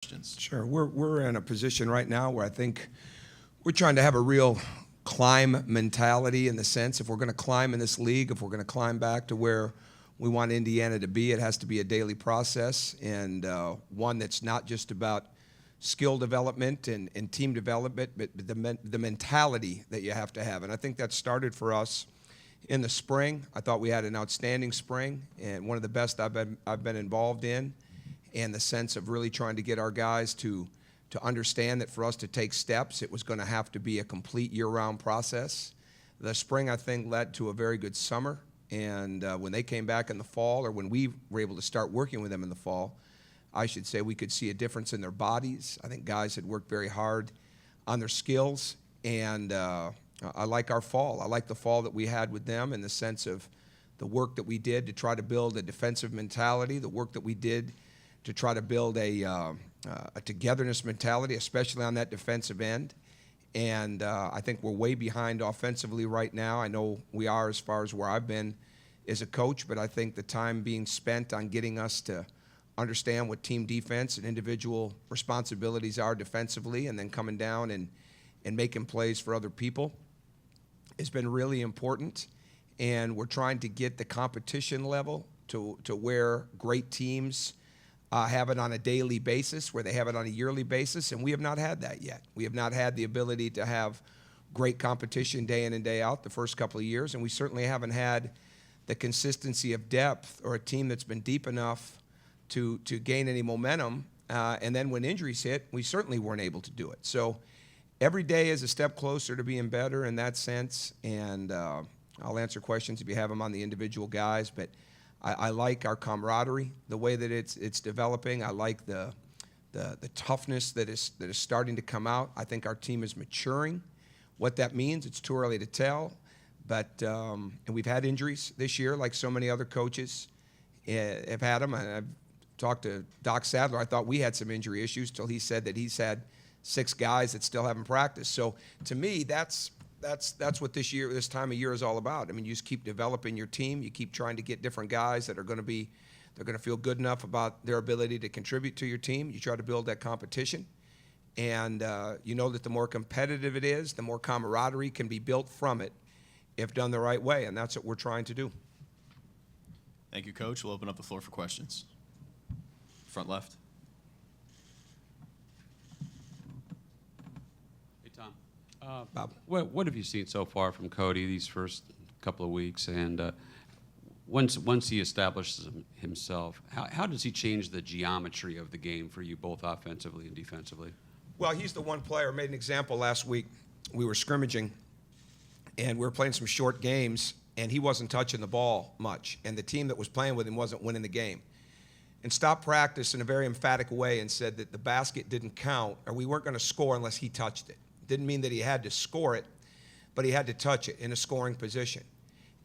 questions. Sure. We're in a position right now where I think we're trying to have a real climb mentality, in the sense, if we're going to climb in this league, if we're going to climb back to where we want Indiana to be, it has to be a daily process, and one that's not just about skill development and team development, but the mentality that you have to have. And I think that started for us in the spring. I thought we had an outstanding spring, and one of the best I've been involved in the sense of really trying to get our guys to understand that for us to take steps, it was going to have to be a complete year-round process. The spring, I think, led to a very good summer, and when they came back in the fall, or when we were able to start working with them in the fall, I should say, we could see a difference in their bodies. I think guys had worked very hard on their skills, and I like our fall. I like the fall that we had with them, in the sense of the work that we did to try to build a defensive mentality, the work that we did to try to build a togetherness mentality, especially on that defensive end. And I think we're way behind offensively right now. I know we are, as far as where I've been as a coach, but I think the time being spent on getting us to understand what team defense and individual responsibilities are defensively, and then coming down and making plays for other people, has been really important. And we're trying to get the competition level to where great teams have it on a daily basis, where they have it on a yearly basis, and we have not had that yet. We have not had the ability to have great competition day in and day out the first couple of years, and we certainly haven't had the consistency of depth, or a team that's been deep enough to gain any momentum. And then when injuries hit, we certainly weren't able to do it. So every day is a step closer to being better in that sense, and I'll answer questions if you have them on the individual guys, but I like our camaraderie, the way that it's developing. I like the toughness that is starting to come out. I think our team is maturing. What that means, it's too early to tell, but and we've had injuries this year, like so many other coaches have had them. And I've talked to Doc Sadler. I thought we had some injury issues till he said that he's had 6 guys that still haven't practiced. So to me, that's what this time of year is all about. I mean, you just keep developing your team. You keep trying to get different guys that are going to feel good enough about their ability to contribute to your team. You try to build that competition, and you know that the more competitive it is, the more camaraderie can be built from it if done the right way, and that's what we're trying to do. Thank you, Coach. We'll open up the floor for questions. Front left. Hey, Tom. Bob. What have you seen so far from Cody these first couple of weeks? And once he establishes himself, how does he change the geometry of the game for you, both offensively and defensively? Well, he's the one player. Made an example last week. We were scrimmaging, and we were playing some short games, and he wasn't touching the ball much, and the team that was playing with him wasn't winning the game. And stopped practice in a very emphatic way and said that the basket didn't count, or we weren't going to score unless he touched it. Didn't mean that he had to score it, but he had to touch it in a scoring position.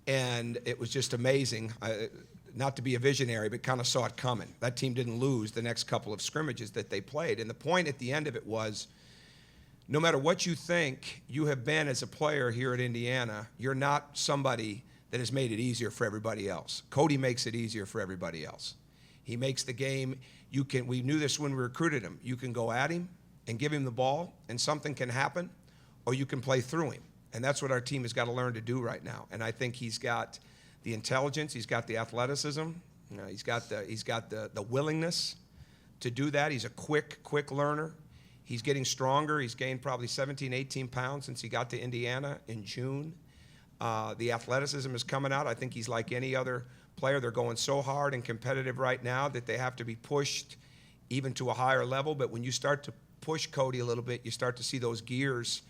And it was just amazing, not to be a visionary, but kind of saw it coming. That team didn't lose the next couple of scrimmages that they played. And the point at the end of it was, no matter what you think you have been as a player here at Indiana, you're not somebody that has made it easier for everybody else. Cody makes it easier for everybody else. He makes the game, we knew this when we recruited him, you can go at him and give him the ball, and something can happen, or you can play through him. And that's what our team has got to learn to do right now. And I think he's got the intelligence, he's got the athleticism, he's got the willingness to do that. He's a quick learner. He's getting stronger. He's gained probably 17, 18 pounds since he got to Indiana in June. The athleticism is coming out. I think he's like any other player. They're going so hard and competitive right now that they have to be pushed even to a higher level. But when you start to push Cody a little bit, you start to see those gears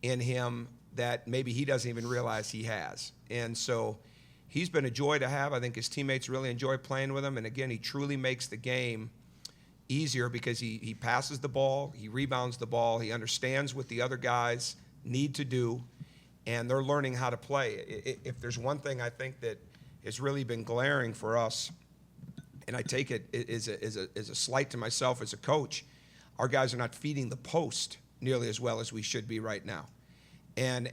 in him that maybe he doesn't even realize he has. And so he's been a joy to have. I think his teammates really enjoy playing with him. And again, he truly makes the game easier because he passes the ball, he rebounds the ball, he understands what the other guys need to do, and they're learning how to play. If there's one thing I think that has really been glaring for us, and I take it as a slight to myself as a coach, our guys are not feeding the post nearly as well as we should be right now. And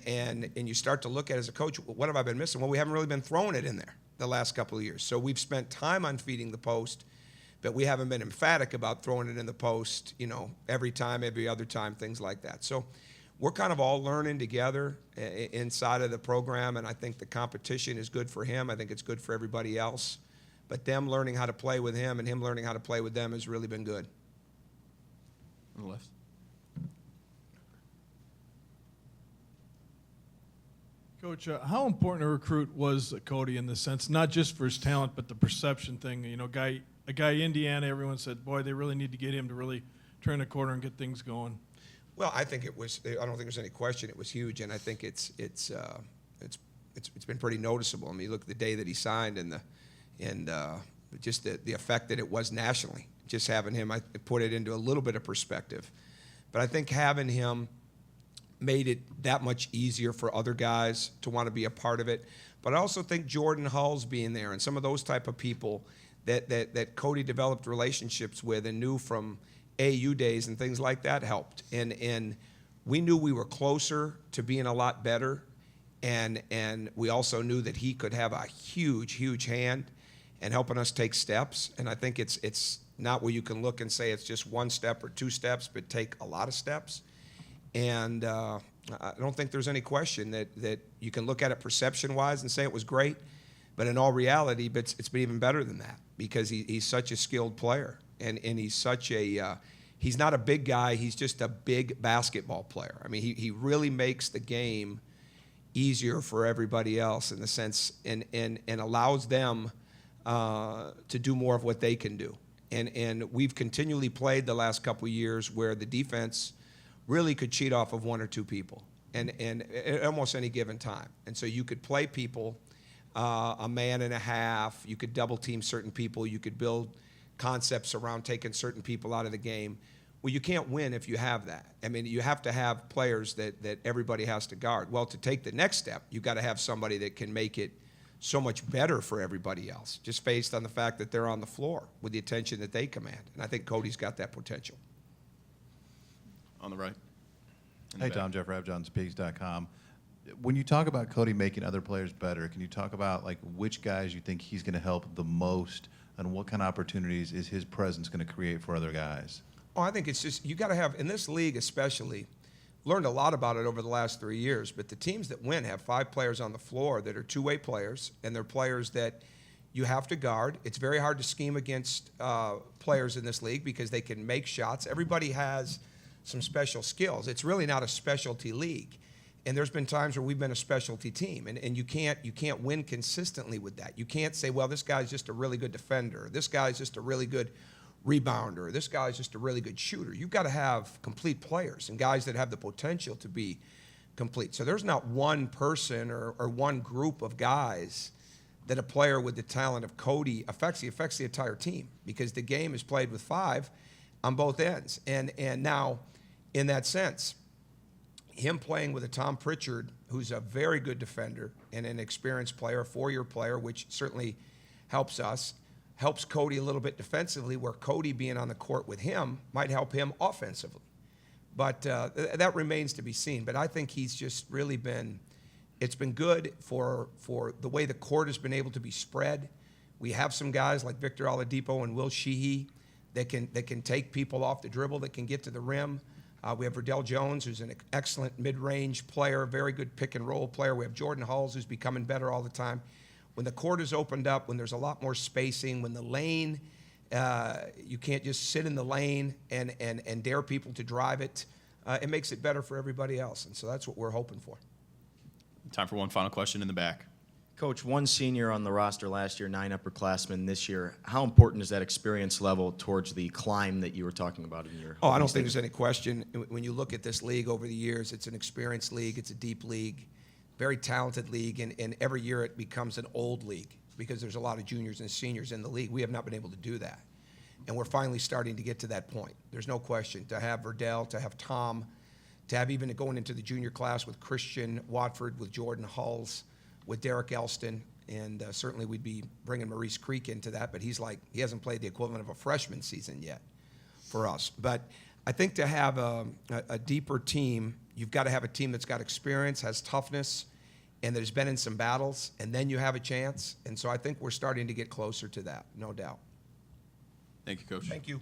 you start to look at it as a coach, what have I been missing? Well, we haven't really been throwing it in there the last couple of years. So we've spent time on feeding the post, but we haven't been emphatic about throwing it in the post, every time, every other time, things like that. So we're kind of all learning together inside of the program, and I think the competition is good for him. I think it's good for everybody else. But them learning how to play with him and him learning how to play with them has really been good. On the left. Coach, how important a recruit was Cody in the sense, not just for his talent, but the perception thing? A guy Indiana, everyone said, boy, they really need to get him to really turn the corner and get things going. Well, I think it was. I don't think there's any question. It was huge, and I think it's been pretty noticeable. I mean, you look at the day that he signed, and just the effect that it was nationally. Just having him, I put it into a little bit of perspective. But I think having him made it that much easier for other guys to want to be a part of it. But I also think Jordan Hull's being there and some of those type of people that Cody developed relationships with and knew from AU days and things like that helped. And we knew we were closer to being a lot better. And we also knew that he could have a huge, huge hand in helping us take steps. And I think it's not where you can look and say it's just one step or two steps, but take a lot of steps. And I don't think there's any question that you can look at it perception-wise and say it was great, but in all reality, it's been even better than that because he's such a skilled player. And he's such a he's not a big guy. He's just a big basketball player. I mean, he really makes the game easier for everybody else in the sense and allows them to do more of what they can do. And we've continually played the last couple of years where the defense really could cheat off of one or two people and at almost any given time. And so you could play people a man and a half. You could double team certain people. You could build concepts around taking certain people out of the game. Well, you can't win if you have that. I mean, you have to have players that everybody has to guard. Well, to take the next step, you've got to have somebody that can make it so much better for everybody else, just based on the fact that they're on the floor with the attention that they command. And I think Cody's got that potential. On the right. In the Hey, back. Tom, Jeff Rabjohn, Pigs.com. When you talk about Cody making other players better, can you talk about which guys you think he's going to help the most, and what kind of opportunities is his presence going to create for other guys? Oh, I think it's just you got to have in this league especially. Learned a lot about it over the last 3 years, but the teams that win have 5 players on the floor that are two-way players, and they're players that you have to guard. It's very hard to scheme against players in this league because they can make shots. Everybody has some special skills. It's really not a specialty league. And there's been times where we've been a specialty team, and you can't win consistently with that. You can't say, well, this guy's just a really good defender. This guy's just a really good rebounder. This guy's just a really good shooter. You've got to have complete players and guys that have the potential to be complete. So there's not one person or one group of guys that a player with the talent of Cody affects. He affects the entire team because the game is played with 5 on both ends. And now, in that sense, him playing with a Tom Pritchard, who's a very good defender and an experienced player, a 4-year player, which certainly helps us, helps Cody a little bit defensively, where Cody being on the court with him might help him offensively. But that remains to be seen. But I think he's just really it's been good for the way the court has been able to be spread. We have some guys like Victor Oladipo and Will Sheehy that can take people off the dribble, that can get to the rim. We have Verdell Jones, who's an excellent mid-range player, very good pick-and-roll player. We have Jordan Hulls, who's becoming better all the time. When the court is opened up, when there's a lot more spacing, when the lane, you can't just sit in the lane and dare people to drive it, it makes it better for everybody else. And so that's what we're hoping for. Time for one final question in the back. Coach, 1 senior on the roster last year, 9 upperclassmen this year. How important is that experience level towards the climb that you were talking about in your? Oh, I don't think there's any question. When you look at this league over the years, it's an experienced league. It's a deep league, very talented league, and every year it becomes an old league because there's a lot of juniors and seniors in the league. We have not been able to do that, and we're finally starting to get to that point. There's no question. To have Verdell, to have Tom, to have even going into the junior class with Christian Watford, with Jordan Hulls, with Derek Elston, and certainly we'd be bringing Maurice Creek into that, but he hasn't played the equivalent of a freshman season yet for us. But I think to have a deeper team, you've got to have a team that's got experience, has toughness, and that has been in some battles, and then you have a chance. And so I think we're starting to get closer to that, no doubt. Thank you, Coach. Thank you.